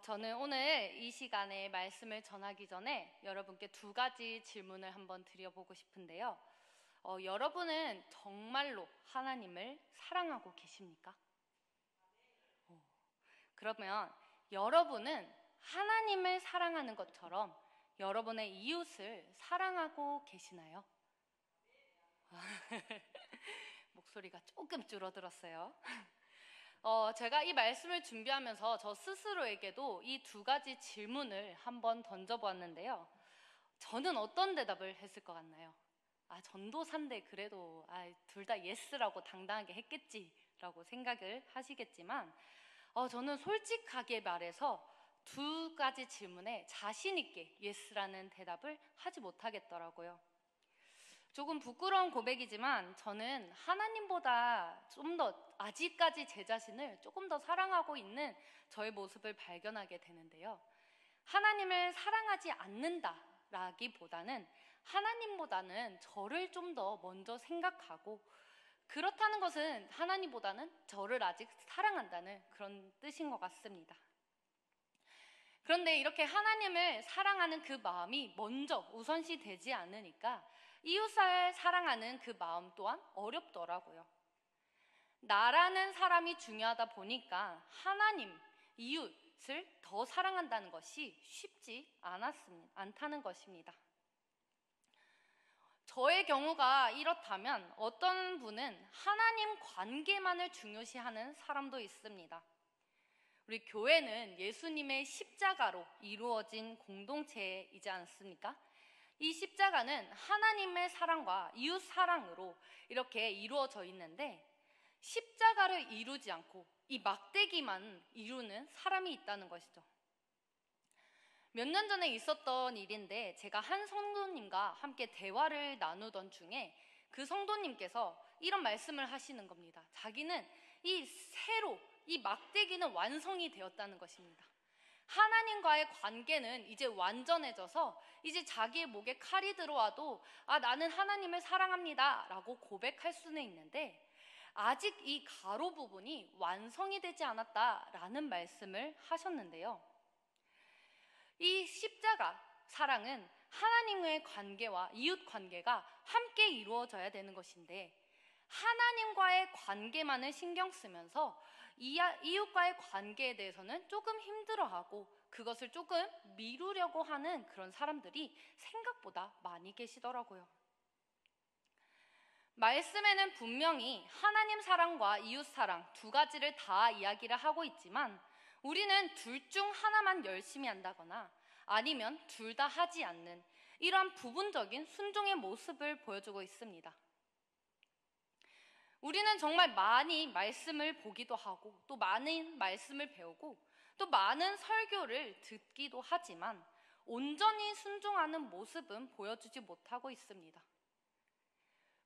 저는 오늘 이 시간에 말씀을 전하기 전에 여러분께 두 가지 질문을 한번 드려보고 싶은데요. 여러분은 정말로 하나님을 사랑하고 계십니까? 그러면 여러분은 하나님을 사랑하는 것처럼 여러분의 이웃을 사랑하고 계시나요? 목소리가 조금 줄어들었어요. 제가 이 말씀을 준비하면서 저 스스로에게도 이 두 가지 질문을 한번 던져보았는데요. 저는 어떤 대답을 했을 것 같나요? 전도사인데 그래도 둘 다 예스라고 당당하게 했겠지라고 생각을 하시겠지만 저는 솔직하게 말해서 두 가지 질문에 자신 있게 예스라는 대답을 하지 못하겠더라고요. 조금 부끄러운 고백이지만 저는 하나님보다 좀 더 아직까지 제 자신을 조금 더 사랑하고 있는 저의 모습을 발견하게 되는데요. 하나님을 사랑하지 않는다라기보다는 하나님보다는 저를 좀 더 먼저 생각하고, 그렇다는 것은 하나님보다는 저를 아직 사랑한다는 그런 뜻인 것 같습니다. 그런데 이렇게 하나님을 사랑하는 그 마음이 먼저 우선시 되지 않으니까 이웃을 사랑하는 그 마음 또한 어렵더라고요. 나라는 사람이 중요하다 보니까 하나님, 이웃을 더 사랑한다는 것이 쉽지 않다는 것입니다. 저의 경우가 이렇다면 어떤 분은 하나님 관계만을 중요시하는 사람도 있습니다. 우리 교회는 예수님의 십자가로 이루어진 공동체이지 않습니까? 이 십자가는 하나님의 사랑과 이웃 사랑으로 이렇게 이루어져 있는데, 십자가를 이루지 않고 이 막대기만 이루는 사람이 있다는 것이죠. 몇 년 전에 있었던 일인데, 제가 한 성도님과 함께 대화를 나누던 중에 그 성도님께서 이런 말씀을 하시는 겁니다. 자기는 이 막대기는 완성이 되었다는 것입니다. 하나님과의 관계는 이제 완전해져서 이제 자기의 목에 칼이 들어와도 나는 하나님을 사랑합니다 라고 고백할 수는 있는데, 아직 이 가로 부분이 완성이 되지 않았다라는 말씀을 하셨는데요. 이 십자가 사랑은 하나님과의 관계와 이웃 관계가 함께 이루어져야 되는 것인데, 하나님과의 관계만을 신경 쓰면서 이웃과의 관계에 대해서는 조금 힘들어하고 그것을 조금 미루려고 하는 그런 사람들이 생각보다 많이 계시더라고요. 말씀에는 분명히 하나님 사랑과 이웃 사랑 두 가지를 다 이야기를 하고 있지만, 우리는 둘 중 하나만 열심히 한다거나 아니면 둘 다 하지 않는 이러한 부분적인 순종의 모습을 보여주고 있습니다. 우리는 정말 많이 말씀을 보기도 하고 또 많은 말씀을 배우고 또 많은 설교를 듣기도 하지만 온전히 순종하는 모습은 보여주지 못하고 있습니다.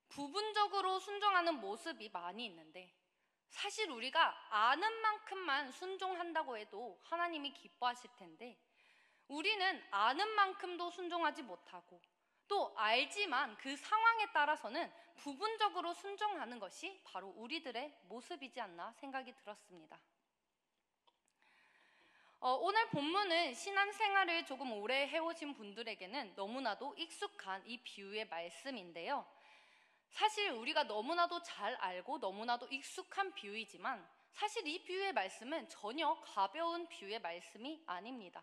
부분적으로 순종하는 모습이 많이 있는데, 사실 우리가 아는 만큼만 순종한다고 해도 하나님이 기뻐하실 텐데, 우리는 아는 만큼도 순종하지 못하고 또 알지만 그 상황에 따라서는 부분적으로 순종하는 것이 바로 우리들의 모습이지 않나 생각이 들었습니다. 오늘 본문은 신앙생활을 조금 오래 해오신 분들에게는 너무나도 익숙한 이 비유의 말씀인데요. 사실 우리가 너무나도 잘 알고 너무나도 익숙한 비유이지만 사실 이 비유의 말씀은 전혀 가벼운 비유의 말씀이 아닙니다.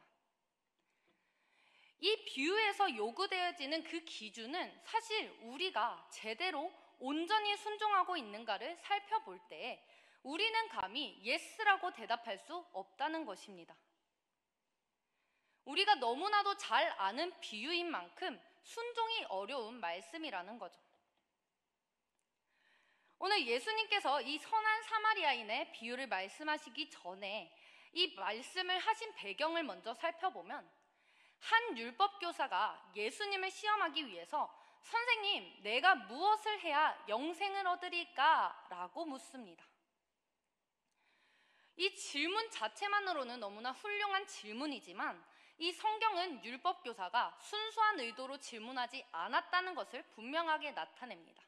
이 비유에서 요구되어지는 그 기준은 사실 우리가 제대로 온전히 순종하고 있는가를 살펴볼 때 우리는 감히 예스라고 대답할 수 없다는 것입니다. 우리가 너무나도 잘 아는 비유인 만큼 순종이 어려운 말씀이라는 거죠. 오늘 예수님께서 이 선한 사마리아인의 비유를 말씀하시기 전에 이 말씀을 하신 배경을 먼저 살펴보면, 한 율법교사가 예수님을 시험하기 위해서 선생님, 내가 무엇을 해야 영생을 얻으리까? 라고 묻습니다. 이 질문 자체만으로는 너무나 훌륭한 질문이지만 이 성경은 율법교사가 순수한 의도로 질문하지 않았다는 것을 분명하게 나타냅니다.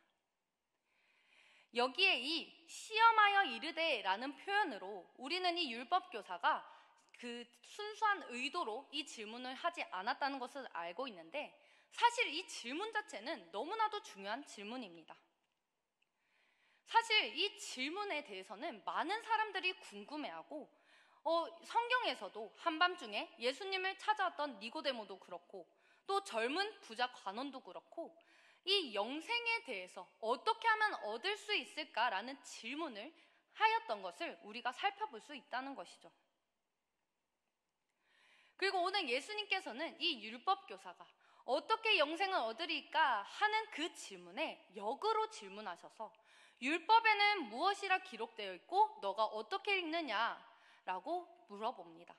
여기에 이 시험하여 이르되 라는 표현으로 우리는 이 율법교사가 그 순수한 의도로 이 질문을 하지 않았다는 것을 알고 있는데, 사실 이 질문 자체는 너무나도 중요한 질문입니다. 사실 이 질문에 대해서는 많은 사람들이 궁금해하고, 성경에서도 한밤중에 예수님을 찾아왔던 니고데모도 그렇고, 또 젊은 부자 관원도 그렇고, 이 영생에 대해서 어떻게 하면 얻을 수 있을까라는 질문을 하였던 것을 우리가 살펴볼 수 있다는 것이죠. 그리고 오늘 예수님께서는 이 율법교사가 어떻게 영생을 얻으리까 하는 그 질문에 역으로 질문하셔서, 율법에는 무엇이라 기록되어 있고 너가 어떻게 읽느냐라고 물어봅니다.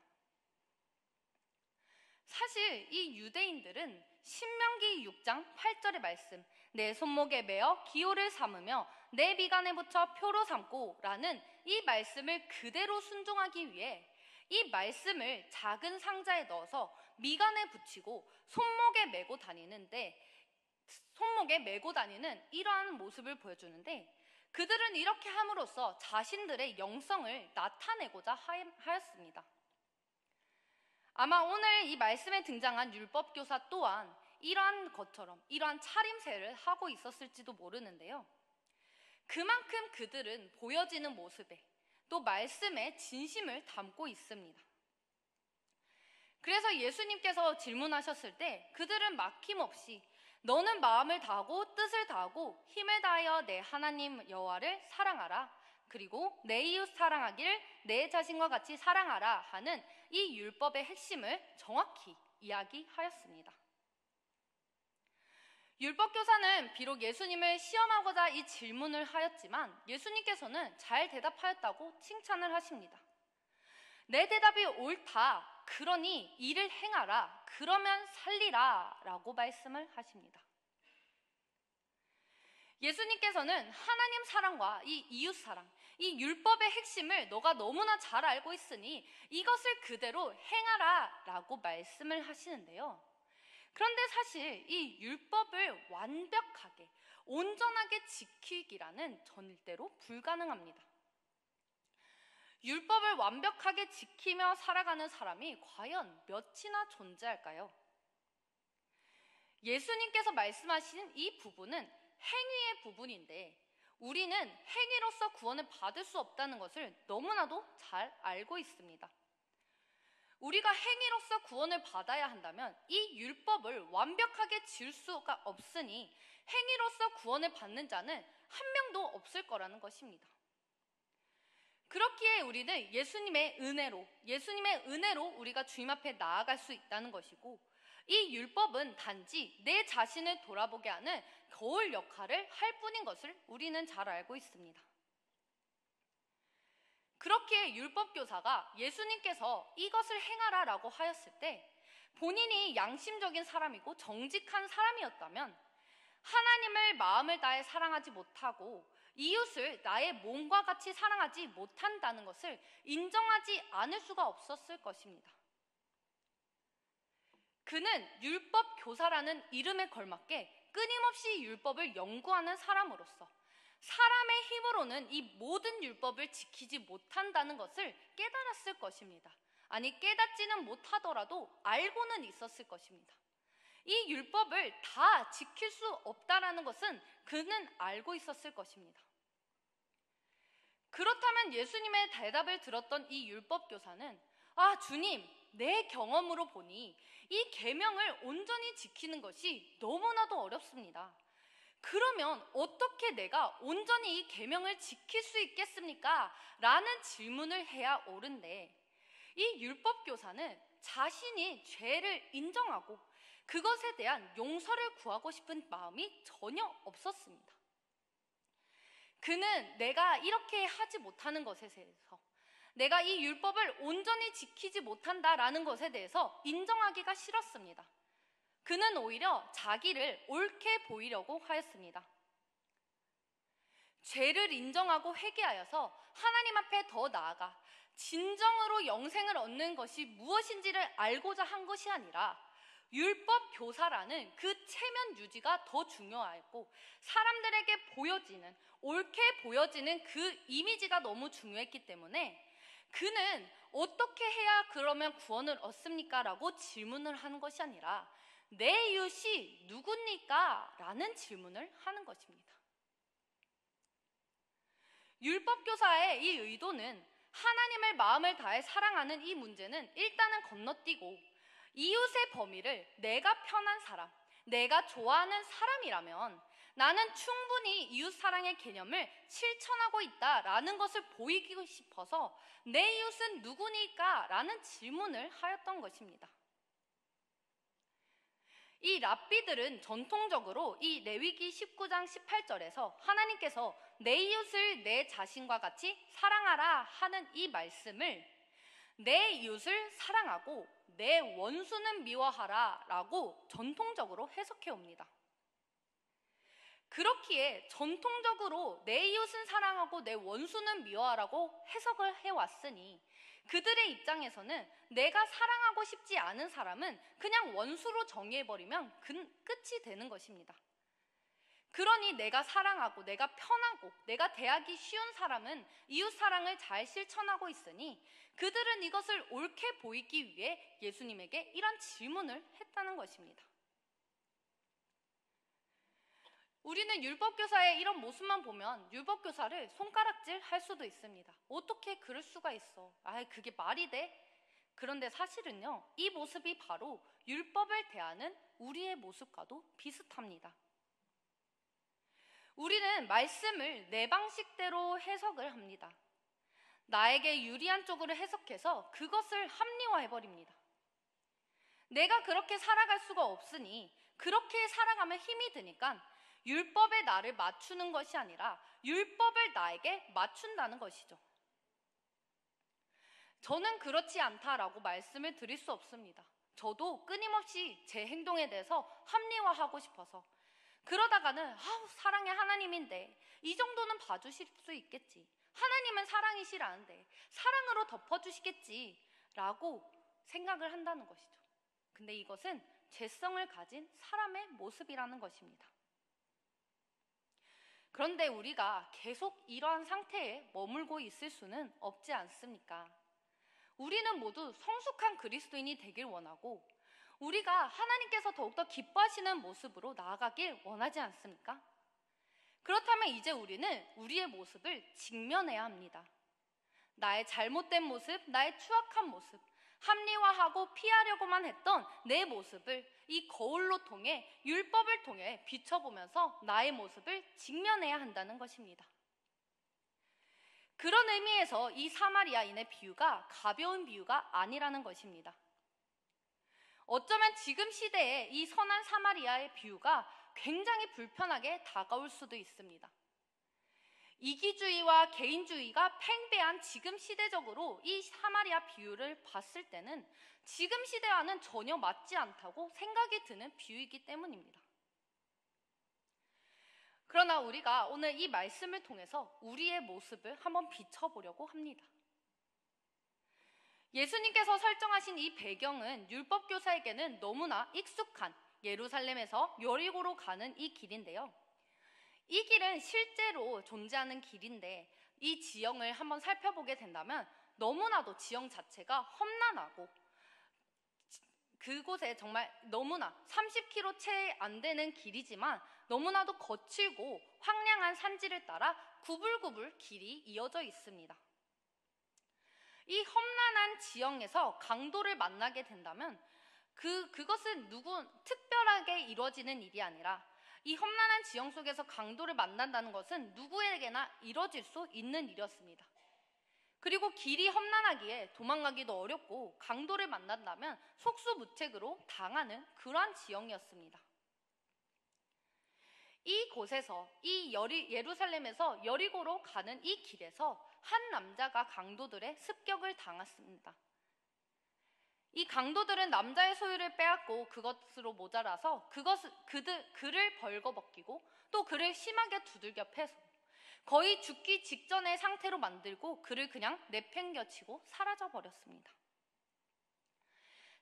사실 이 유대인들은 신명기 6장 8절의 말씀, 내 손목에 매어 기호를 삼으며 내 미간에 붙여 표로 삼고 라는 이 말씀을 그대로 순종하기 위해 이 말씀을 작은 상자에 넣어서 미간에 붙이고 손목에 메고 다니는 이러한 모습을 보여주는데, 그들은 이렇게 함으로써 자신들의 영성을 나타내고자 하였습니다. 아마 오늘 이 말씀에 등장한 율법교사 또한 이러한 것처럼 이러한 차림새를 하고 있었을지도 모르는데요. 그만큼 그들은 보여지는 모습에 또 말씀에 진심을 담고 있습니다. 그래서 예수님께서 질문하셨을 때 그들은 막힘없이 너는 마음을 다하고 뜻을 다하고 힘을 다하여 내 하나님 여호와를 사랑하라, 그리고 내 이웃 사랑하기를 내 자신과 같이 사랑하라 하는 이 율법의 핵심을 정확히 이야기하였습니다. 율법교사는 비록 예수님을 시험하고자 이 질문을 하였지만 예수님께서는 잘 대답하였다고 칭찬을 하십니다. 내 대답이 옳다, 그러니 이를 행하라, 그러면 살리라 라고 말씀을 하십니다. 예수님께서는 하나님 사랑과 이 이웃 사랑, 이 율법의 핵심을 너가 너무나 잘 알고 있으니 이것을 그대로 행하라 라고 말씀을 하시는데요. 그런데 사실 이 율법을 완벽하게 온전하게 지키기라는 절대로 불가능합니다. 율법을 완벽하게 지키며 살아가는 사람이 과연 몇이나 존재할까요? 예수님께서 말씀하신 이 부분은 행위의 부분인데, 우리는 행위로서 구원을 받을 수 없다는 것을 너무나도 잘 알고 있습니다. 우리가 행위로서 구원을 받아야 한다면 이 율법을 완벽하게 지을 수가 없으니 행위로서 구원을 받는 자는 한 명도 없을 거라는 것입니다. 그렇기에 우리는 예수님의 은혜로 우리가 주님 앞에 나아갈 수 있다는 것이고, 이 율법은 단지 내 자신을 돌아보게 하는 거울 역할을 할 뿐인 것을 우리는 잘 알고 있습니다. 그렇게 율법교사가 예수님께서 이것을 행하라 라고 하였을 때 본인이 양심적인 사람이고 정직한 사람이었다면 하나님을 마음을 다해 사랑하지 못하고 이웃을 나의 몸과 같이 사랑하지 못한다는 것을 인정하지 않을 수가 없었을 것입니다. 그는 율법교사라는 이름에 걸맞게 끊임없이 율법을 연구하는 사람으로서 사람의 힘으로는 이 모든 율법을 지키지 못한다는 것을 깨달았을 것입니다. 아니, 깨닫지는 못하더라도 알고는 있었을 것입니다. 이 율법을 다 지킬 수 없다라는 것은 그는 알고 있었을 것입니다. 그렇다면 예수님의 대답을 들었던 이 율법교사는, 주님, 내 경험으로 보니 이 계명을 온전히 지키는 것이 너무나도 어렵습니다. 그러면 어떻게 내가 온전히 이 계명을 지킬 수 있겠습니까? 라는 질문을 해야 옳은데, 이 율법교사는 자신이 죄를 인정하고 그것에 대한 용서를 구하고 싶은 마음이 전혀 없었습니다. 그는 내가 이렇게 하지 못하는 것에 대해서, 내가 이 율법을 온전히 지키지 못한다라는 것에 대해서 인정하기가 싫었습니다. 그는 오히려 자기를 옳게 보이려고 하였습니다. 죄를 인정하고 회개하여서 하나님 앞에 더 나아가 진정으로 영생을 얻는 것이 무엇인지를 알고자 한 것이 아니라 율법 교사라는 그 체면 유지가 더 중요하였고, 사람들에게 옳게 보여지는 그 이미지가 너무 중요했기 때문에 그는 어떻게 해야 그러면 구원을 얻습니까? 라고 질문을 하는 것이 아니라 내 이웃이 누굽니까? 라는 질문을 하는 것입니다. 율법교사의 이 의도는 하나님을 마음을 다해 사랑하는 이 문제는 일단은 건너뛰고 이웃의 범위를 내가 편한 사람, 내가 좋아하는 사람이라면 나는 충분히 이웃 사랑의 개념을 실천하고 있다라는 것을 보이고 싶어서 내 이웃은 누구니까? 라는 질문을 하였던 것입니다. 이 랍비들은 전통적으로 이 레위기 19장 18절에서 하나님께서 내 이웃을 내 자신과 같이 사랑하라 하는 이 말씀을 내 이웃을 사랑하고 내 원수는 미워하라 라고 전통적으로 해석해 옵니다. 그렇기에 전통적으로 내 이웃은 사랑하고 내 원수는 미워하라고 해석을 해왔으니 그들의 입장에서는 내가 사랑하고 싶지 않은 사람은 그냥 원수로 정의해버리면 끝이 되는 것입니다. 그러니 내가 사랑하고 내가 편하고 내가 대하기 쉬운 사람은 이웃 사랑을 잘 실천하고 있으니 그들은 이것을 옳게 보이기 위해 예수님에게 이런 질문을 했다는 것입니다. 우리는 율법교사의 이런 모습만 보면 율법교사를 손가락질 할 수도 있습니다. 어떻게 그럴 수가 있어? 그게 말이 돼? 그런데 사실은요, 이 모습이 바로 율법을 대하는 우리의 모습과도 비슷합니다. 우리는 말씀을 내 방식대로 해석을 합니다. 나에게 유리한 쪽으로 해석해서 그것을 합리화해버립니다. 내가 그렇게 살아갈 수가 없으니 그렇게 살아가면 힘이 드니까 율법에 나를 맞추는 것이 아니라 율법을 나에게 맞춘다는 것이죠. 저는 그렇지 않다라고 말씀을 드릴 수 없습니다. 저도 끊임없이 제 행동에 대해서 합리화하고 싶어서 그러다가는 사랑의 하나님인데 이 정도는 봐주실 수 있겠지. 하나님은 사랑이시라는데 사랑으로 덮어주시겠지 라고 생각을 한다는 것이죠. 근데 이것은 죄성을 가진 사람의 모습이라는 것입니다. 그런데 우리가 계속 이러한 상태에 머물고 있을 수는 없지 않습니까? 우리는 모두 성숙한 그리스도인이 되길 원하고 우리가 하나님께서 더욱더 기뻐하시는 모습으로 나아가길 원하지 않습니까? 그렇다면 이제 우리는 우리의 모습을 직면해야 합니다. 나의 잘못된 모습, 나의 추악한 모습, 합리화하고 피하려고만 했던 내 모습을 이 거울로 통해 율법을 통해 비춰보면서 나의 모습을 직면해야 한다는 것입니다. 그런 의미에서 이 사마리아인의 비유가 가벼운 비유가 아니라는 것입니다. 어쩌면 지금 시대에 이 선한 사마리아의 비유가 굉장히 불편하게 다가올 수도 있습니다. 이기주의와 개인주의가 팽배한 지금 시대적으로 이 사마리아 비유를 봤을 때는 지금 시대와는 전혀 맞지 않다고 생각이 드는 비유이기 때문입니다. 그러나 우리가 오늘 이 말씀을 통해서 우리의 모습을 한번 비춰보려고 합니다. 예수님께서 설정하신 이 배경은 율법교사에게는 너무나 익숙한 예루살렘에서 여리고로 가는 이 길인데요. 이 길은 실제로 존재하는 길인데 이 지형을 한번 살펴보게 된다면 너무나도 지형 자체가 험난하고 그곳에 정말 너무나 30km 채 안 되는 길이지만 너무나도 거칠고 황량한 산지를 따라 구불구불 길이 이어져 있습니다. 이 험난한 지형에서 강도를 만나게 된다면 그것은 특별하게 이루어지는 일이 아니라 이 험난한 지형 속에서 강도를 만난다는 것은 누구에게나 이뤄질 수 있는 일이었습니다. 그리고 길이 험난하기에 도망가기도 어렵고 강도를 만난다면 속수무책으로 당하는 그러한 지형이었습니다. 이곳에서 예루살렘에서 여리고로 가는 이 길에서 한 남자가 강도들의 습격을 당했습니다. 이 강도들은 남자의 소유를 빼앗고 그것으로 모자라서 그를 벌거벗기고 또 그를 심하게 두들겨 패서 거의 죽기 직전의 상태로 만들고 그를 그냥 내팽겨치고 사라져버렸습니다.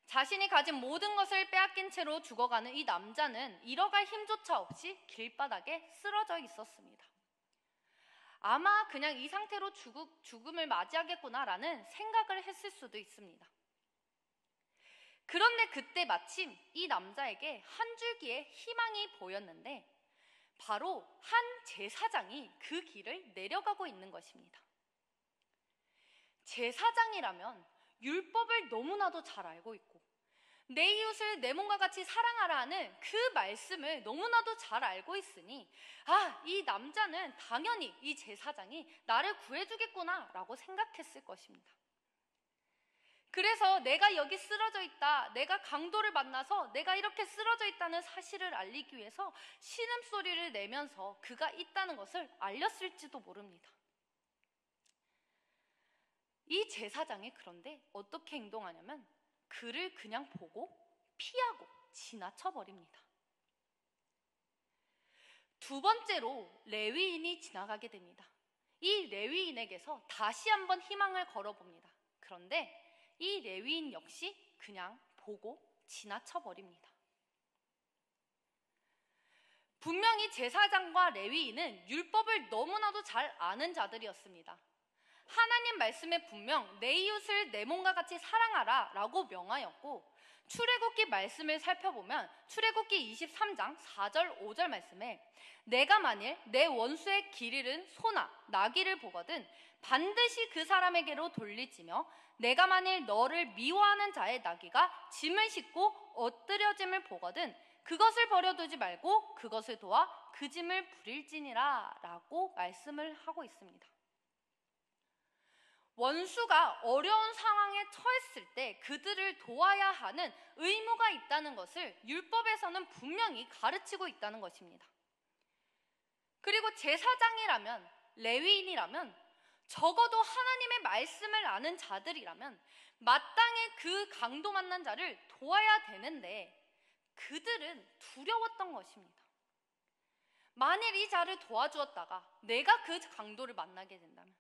자신이 가진 모든 것을 빼앗긴 채로 죽어가는 이 남자는 잃어갈 힘조차 없이 길바닥에 쓰러져 있었습니다. 아마 그냥 이 상태로 죽음을 맞이하겠구나라는 생각을 했을 수도 있습니다. 그런데 그때 마침 이 남자에게 한 줄기의 희망이 보였는데 바로 한 제사장이 그 길을 내려가고 있는 것입니다. 제사장이라면 율법을 너무나도 잘 알고 있고 내 이웃을 내 몸과 같이 사랑하라 하는 그 말씀을 너무나도 잘 알고 있으니 이 남자는 당연히 이 제사장이 나를 구해주겠구나 라고 생각했을 것입니다. 그래서 내가 여기 쓰러져 있다, 내가 강도를 만나서 내가 이렇게 쓰러져 있다는 사실을 알리기 위해서 신음소리를 내면서 그가 있다는 것을 알렸을지도 모릅니다. 이 제사장이 그런데 어떻게 행동하냐면 그를 그냥 보고 피하고 지나쳐버립니다. 두 번째로 레위인이 지나가게 됩니다. 이 레위인에게서 다시 한번 희망을 걸어봅니다. 그런데 이 레위인 역시 그냥 보고 지나쳐버립니다. 분명히 제사장과 레위인은 율법을 너무나도 잘 아는 자들이었습니다. 하나님 말씀에 분명 내 이웃을 내 몸과 같이 사랑하라 라고 명하였고 출애굽기 말씀을 살펴보면 출애굽기 23장 4절 5절 말씀에 내가 만일 내 원수의 길 잃은 소나 나귀를 보거든 반드시 그 사람에게로 돌리지며 내가 만일 너를 미워하는 자의 나귀가 짐을 싣고 엎드려짐을 보거든 그것을 버려두지 말고 그것을 도와 그 짐을 부릴지니라 라고 말씀을 하고 있습니다. 원수가 어려운 상황에 처했을 때 그들을 도와야 하는 의무가 있다는 것을 율법에서는 분명히 가르치고 있다는 것입니다. 그리고 제사장이라면 레위인이라면 적어도 하나님의 말씀을 아는 자들이라면 마땅히 그 강도 만난 자를 도와야 되는데 그들은 두려웠던 것입니다. 만일 이 자를 도와주었다가 내가 그 강도를 만나게 된다면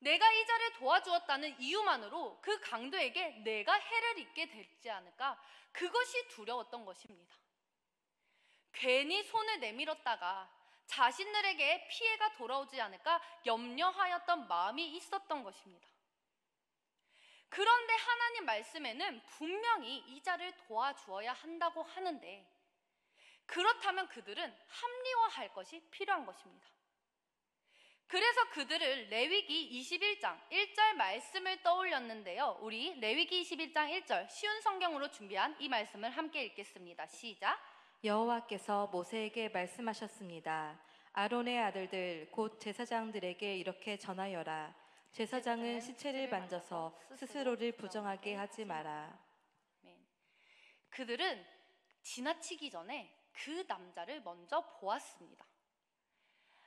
내가 이 자를 도와주었다는 이유만으로 그 강도에게 내가 해를 입게 되지 않을까 그것이 두려웠던 것입니다. 괜히 손을 내밀었다가 자신들에게 피해가 돌아오지 않을까 염려하였던 마음이 있었던 것입니다. 그런데 하나님 말씀에는 분명히 이 자를 도와주어야 한다고 하는데 그렇다면 그들은 합리화할 것이 필요한 것입니다. 그래서 그들을 레위기 21장 1절 말씀을 떠올렸는데요. 우리 레위기 21장 1절 쉬운 성경으로 준비한 이 말씀을 함께 읽겠습니다. 시작. 여호와께서 모세에게 말씀하셨습니다. 아론의 아들들 곧 제사장들에게 이렇게 전하여라. 제사장은 시체를 만져서 스스로를 부정하게 하지 마라. 그들은 지나치기 전에 그 남자를 먼저 보았습니다.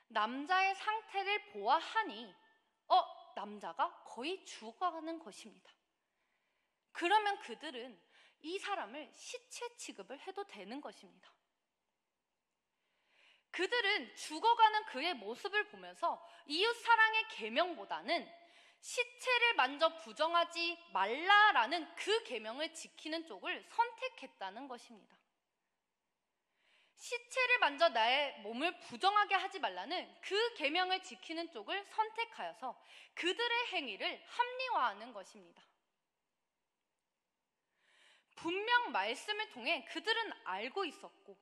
남자의 상태를 보아하니 남자가 거의 죽어가는 것입니다. 그러면 그들은 이 사람을 시체 취급을 해도 되는 것입니다. 그들은 죽어가는 그의 모습을 보면서 이웃 사랑의 계명보다는 시체를 만져 부정하지 말라라는 그 계명을 지키는 쪽을 선택했다는 것입니다. 시체를 만져 나의 몸을 부정하게 하지 말라는 그 계명을 지키는 쪽을 선택하여서 그들의 행위를 합리화하는 것입니다. 분명 말씀을 통해 그들은 알고 있었고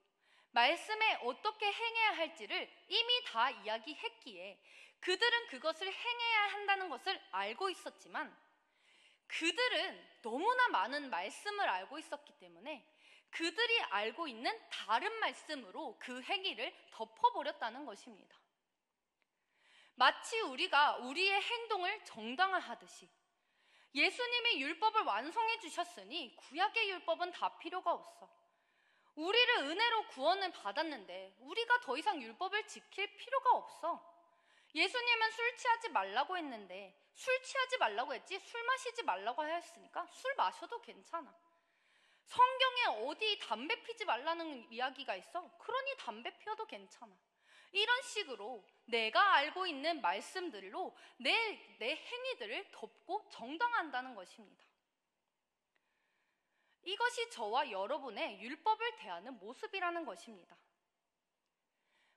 말씀에 어떻게 행해야 할지를 이미 다 이야기했기에 그들은 그것을 행해야 한다는 것을 알고 있었지만 그들은 너무나 많은 말씀을 알고 있었기 때문에 그들이 알고 있는 다른 말씀으로 그 행위를 덮어버렸다는 것입니다. 마치 우리가 우리의 행동을 정당화하듯이 예수님이 율법을 완성해 주셨으니 구약의 율법은 다 필요가 없어. 우리를 은혜로 구원을 받았는데 우리가 더 이상 율법을 지킬 필요가 없어. 예수님은 술 취하지 말라고 했는데 술 취하지 말라고 했지 술 마시지 말라고 하였으니까 술 마셔도 괜찮아. 성경에 어디 담배 피지 말라는 이야기가 있어? 그러니 담배 피워도 괜찮아. 이런 식으로 내가 알고 있는 말씀들로 내 행위들을 덮고 정당한다는 것입니다. 이것이 저와 여러분의 율법을 대하는 모습이라는 것입니다.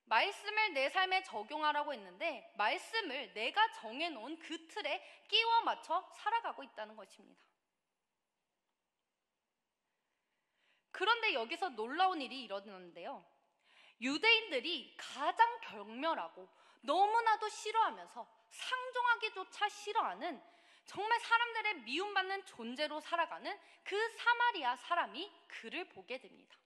말씀을 내 삶에 적용하라고 했는데 말씀을 내가 정해놓은 그 틀에 끼워 맞춰 살아가고 있다는 것입니다. 그런데 여기서 놀라운 일이 일어났는데요. 유대인들이 가장 경멸하고 너무나도 싫어하면서 상종하기조차 싫어하는 정말 사람들의 미움받는 존재로 살아가는 그 사마리아 사람이 그를 보게 됩니다.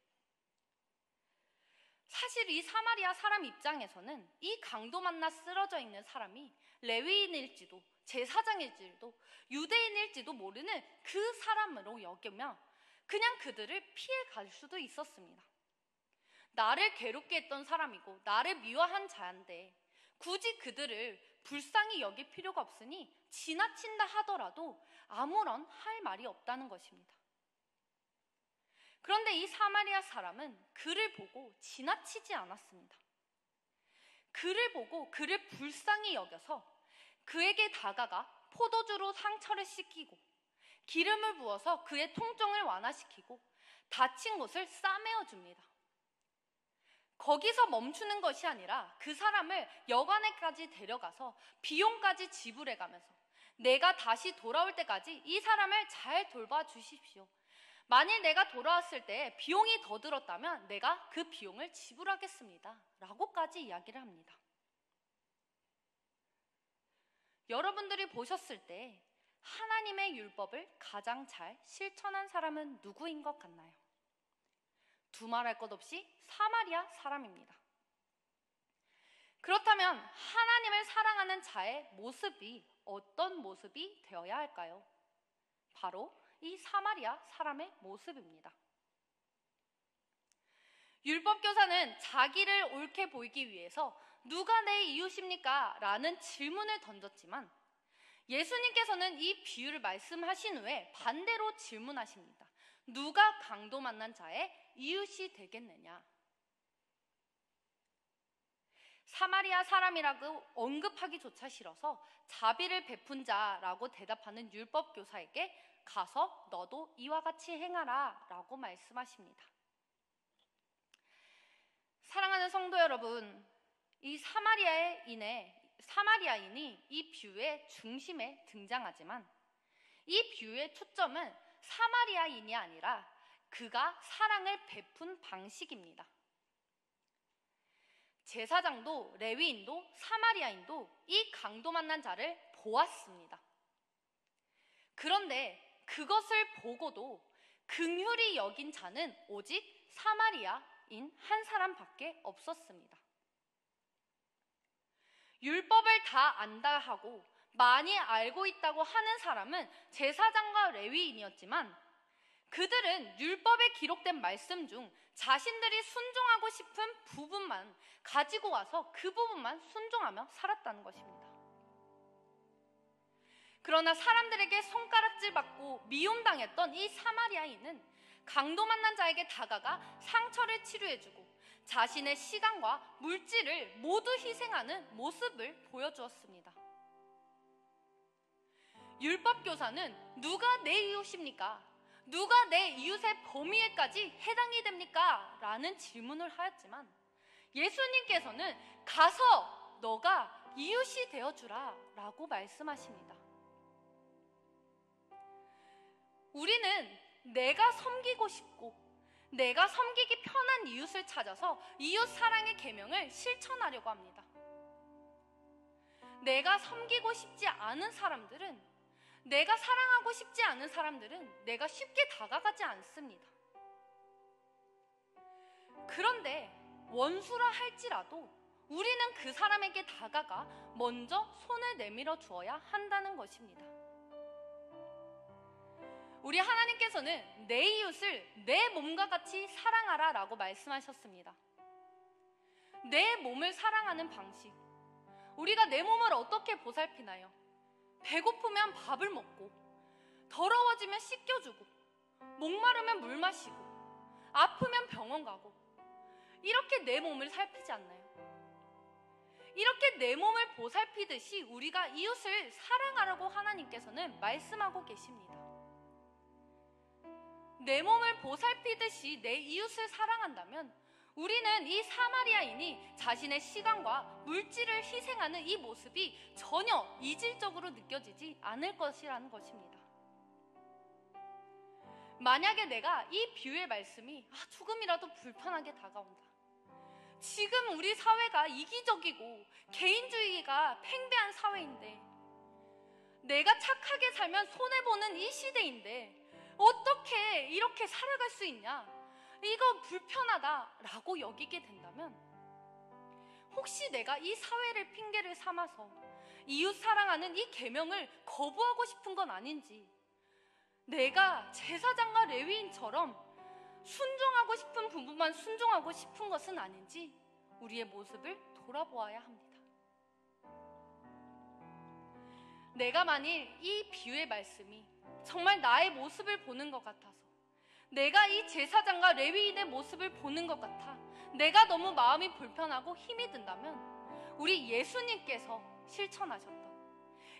사실 이 사마리아 사람 입장에서는 이 강도 만나 쓰러져 있는 사람이 레위인일지도 제사장일지도 유대인일지도 모르는 그 사람으로 여기며 그냥 그들을 피해 갈 수도 있었습니다. 나를 괴롭게 했던 사람이고 나를 미워한 자인데 굳이 그들을 불쌍히 여길 필요가 없으니 지나친다 하더라도 아무런 할 말이 없다는 것입니다. 그런데 이 사마리아 사람은 그를 보고 지나치지 않았습니다. 그를 보고 그를 불쌍히 여겨서 그에게 다가가 포도주로 상처를 씻기고 기름을 부어서 그의 통증을 완화시키고 다친 곳을 싸매어 줍니다. 거기서 멈추는 것이 아니라 그 사람을 여관에까지 데려가서 비용까지 지불해가면서 내가 다시 돌아올 때까지 이 사람을 잘 돌봐 주십시오. 만일 내가 돌아왔을 때 비용이 더 들었다면 내가 그 비용을 지불하겠습니다. 라고까지 이야기를 합니다. 여러분들이 보셨을 때 하나님의 율법을 가장 잘 실천한 사람은 누구인 것 같나요? 두말할 것 없이 사마리아 사람입니다. 그렇다면 하나님을 사랑하는 자의 모습이 어떤 모습이 되어야 할까요? 바로 이 사마리아 사람의 모습입니다. 율법교사는 자기를 옳게 보이기 위해서 누가 내 이웃입니까? 라는 질문을 던졌지만 예수님께서는 이 비유를 말씀하신 후에 반대로 질문하십니다. 누가 강도 만난 자의 이웃이 되겠느냐? 사마리아 사람이라고 언급하기조차 싫어서 자비를 베푼 자라고 대답하는 율법교사에게 가서 너도 이와 같이 행하라 라고 말씀하십니다. 사랑하는 성도 여러분, 이 사마리아인이 이 비유의 중심에 등장하지만 이 비유의 초점은 사마리아인이 아니라 그가 사랑을 베푼 방식입니다. 제사장도 레위인도 사마리아인도 이 강도 만난 자를 보았습니다. 그런데 그것을 보고도 긍휼히 여긴 자는 오직 사마리아인 한 사람밖에 없었습니다. 율법을 다 안다 하고 많이 알고 있다고 하는 사람은 제사장과 레위인이었지만 그들은 율법에 기록된 말씀 중 자신들이 순종하고 싶은 부분만 가지고 와서 그 부분만 순종하며 살았다는 것입니다. 그러나 사람들에게 손가락질 받고 미움당했던 이 사마리아인은 강도 만난 자에게 다가가 상처를 치료해주고 자신의 시간과 물질을 모두 희생하는 모습을 보여주었습니다. 율법교사는 누가 내 이웃입니까? 누가 내 이웃의 범위에까지 해당이 됩니까? 라는 질문을 하였지만 예수님께서는 가서 너가 이웃이 되어주라 라고 말씀하십니다. 우리는 내가 섬기고 싶고 내가 섬기기 편한 이웃을 찾아서 이웃 사랑의 계명을 실천하려고 합니다. 내가 섬기고 싶지 않은 사람들은 내가 사랑하고 싶지 않은 사람들은 내가 쉽게 다가가지 않습니다. 그런데 원수라 할지라도 우리는 그 사람에게 다가가 먼저 손을 내밀어 주어야 한다는 것입니다. 우리 하나님께서는 내 이웃을 내 몸과 같이 사랑하라 라고 말씀하셨습니다. 내 몸을 사랑하는 방식, 우리가 내 몸을 어떻게 보살피나요? 배고프면 밥을 먹고, 더러워지면 씻겨주고, 목마르면 물 마시고, 아프면 병원 가고, 이렇게 내 몸을 살피지 않나요? 이렇게 내 몸을 보살피듯이 우리가 이웃을 사랑하라고 하나님께서는 말씀하고 계십니다. 내 몸을 보살피듯이 내 이웃을 사랑한다면 우리는 이 사마리아인이 자신의 시간과 물질을 희생하는 이 모습이 전혀 이질적으로 느껴지지 않을 것이라는 것입니다. 만약에 내가 이 비유의 말씀이 조금이라도 불편하게 다가온다. 지금 우리 사회가 이기적이고 개인주의가 팽배한 사회인데, 내가 착하게 살면 손해보는 이 시대인데 어떻게 이렇게 살아갈 수 있냐, 이거 불편하다라고 여기게 된다면, 혹시 내가 이 사회를 핑계를 삼아서 이웃 사랑하는 이 계명을 거부하고 싶은 건 아닌지, 내가 제사장과 레위인처럼 순종하고 싶은 부분만 순종하고 싶은 것은 아닌지 우리의 모습을 돌아보아야 합니다. 내가 만일 이 비유의 말씀이 정말 나의 모습을 보는 것 같아서, 내가 이 제사장과 레위인의 모습을 보는 것 같아 내가 너무 마음이 불편하고 힘이 든다면, 우리 예수님께서 실천하셨던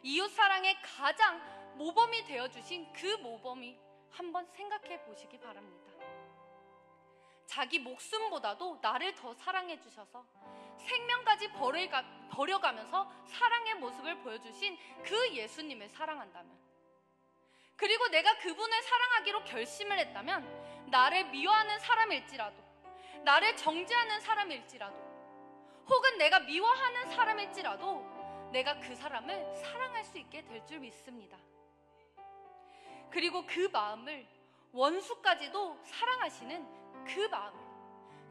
이웃사랑의 가장 모범이 되어주신 그 모범이 한번 생각해 보시기 바랍니다. 자기 목숨보다도 나를 더 사랑해 주셔서 생명까지 버려가면서 사랑의 모습을 보여주신 그 예수님을 사랑한다면, 그리고 내가 그분을 사랑하기로 결심을 했다면, 나를 미워하는 사람일지라도, 나를 정죄하는 사람일지라도, 혹은 내가 미워하는 사람일지라도 내가 그 사람을 사랑할 수 있게 될 줄 믿습니다. 그리고 그 마음을, 원수까지도 사랑하시는 그 마음을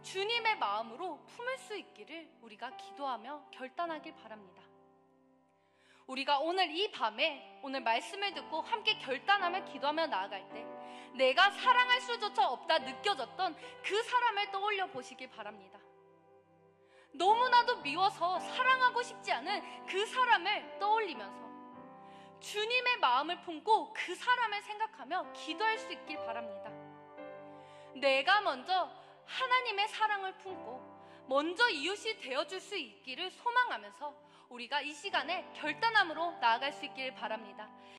주님의 마음으로 품을 수 있기를 우리가 기도하며 결단하길 바랍니다. 우리가 오늘 이 밤에 오늘 말씀을 듣고 함께 결단하며 기도하며 나아갈 때, 내가 사랑할 수조차 없다 느껴졌던 그 사람을 떠올려 보시길 바랍니다. 너무나도 미워서 사랑하고 싶지 않은 그 사람을 떠올리면서 주님의 마음을 품고 그 사람을 생각하며 기도할 수 있길 바랍니다. 내가 먼저 하나님의 사랑을 품고 먼저 이웃이 되어줄 수 있기를 소망하면서 우리가 이 시간에 결단함으로 나아갈 수 있길 바랍니다.